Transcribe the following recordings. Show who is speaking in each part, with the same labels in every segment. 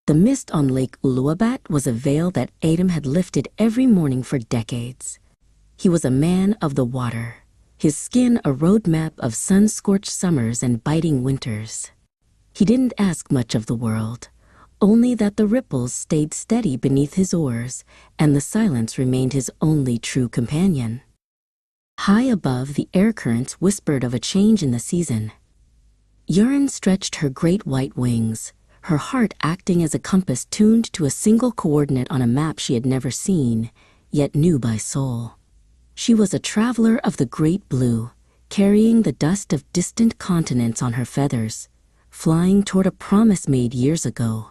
Speaker 1: The mist on Lake Uluwbat was a veil that Adam had lifted every morning for decades. He was a man of the water, his skin a roadmap of sun-scorched summers and biting winters. He didn't ask much of the world, only that the ripples stayed steady beneath his oars and the silence remained his only true companion. High above, the air currents whispered of a change in the season. Urine stretched her great white wings, her heart acting as a compass tuned to a single coordinate on a map she had never seen, yet knew by soul. She was a traveler of the great blue, carrying the dust of distant continents on her feathers, flying toward a promise made years ago.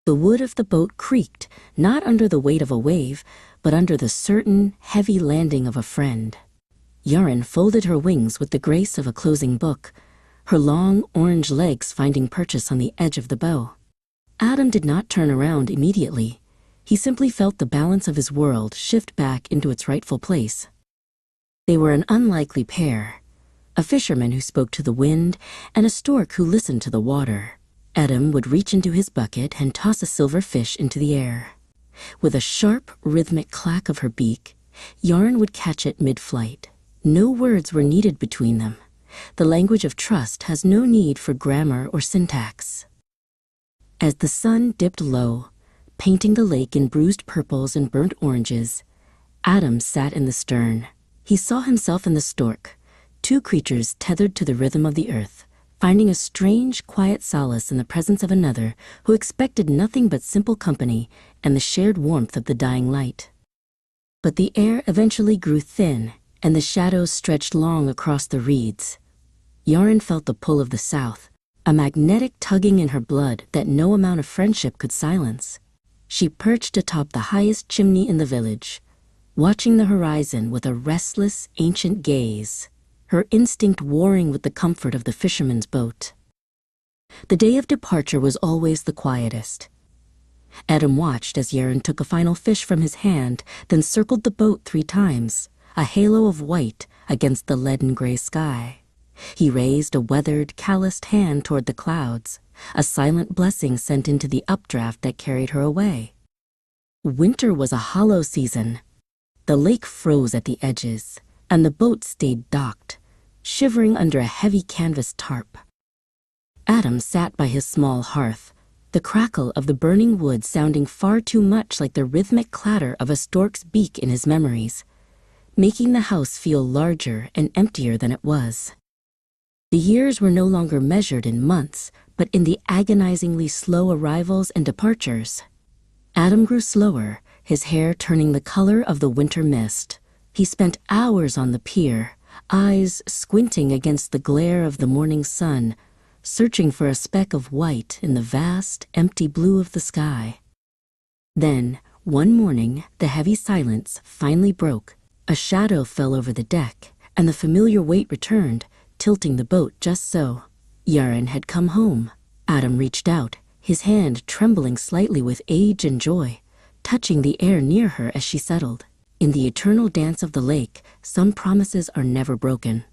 Speaker 1: The wood of the boat creaked, not under the weight of a wave, but under the certain, heavy landing of a friend. Yaren folded her wings with the grace of a closing book, her long orange legs finding purchase on the edge of the bow. Adam did not turn around immediately. He simply felt the balance of his world shift back into its rightful place. They were an unlikely pair, a fisherman who spoke to the wind and a stork who listened to the water. Adam would reach into his bucket and toss a silver fish into the air. With a sharp, rhythmic clack of her beak, Yaren would catch it mid-flight. No words were needed between them. The language of trust has no need for grammar or syntax. As the sun dipped low, painting the lake in bruised purples and burnt oranges, Adam sat in the stern. He saw himself and the stork, two creatures tethered to the rhythm of the earth, finding a strange, quiet solace in the presence of another who expected nothing but simple company and the shared warmth of the dying light. But the air eventually grew thin, and the shadows stretched long across the reeds. Yaren felt the pull of the south, a magnetic tugging in her blood that no amount of friendship could silence. She perched atop the highest chimney in the village, watching the horizon with a restless, ancient gaze, her instinct warring with the comfort of the fisherman's boat. The day of departure was always the quietest. Adam watched as Yaren took a final fish from his hand, then circled the boat 3 times, a halo of white against the leaden gray sky. He raised a weathered, calloused hand toward the clouds, a silent blessing sent into the updraft that carried her away. Winter was a hollow season. The lake froze at the edges, and the boat stayed docked, shivering under a heavy canvas tarp. Adam sat by his small hearth, the crackle of the burning wood sounding far too much like the rhythmic clatter of a stork's beak in his memories, making the house feel larger and emptier than it was. The years were no longer measured in months, but in the agonizingly slow arrivals and departures. Adam grew slower, his hair turning the color of the winter mist. He spent hours on the pier, eyes squinting against the glare of the morning sun, searching for a speck of white in the vast, empty blue of the sky. Then, one morning, the heavy silence finally broke. A shadow fell over the deck, and the familiar weight returned, tilting the boat just so. Yaren had come home. Adam reached out, his hand trembling slightly with age and joy, touching the air near her as she settled. In the eternal dance of the lake, some promises are never broken.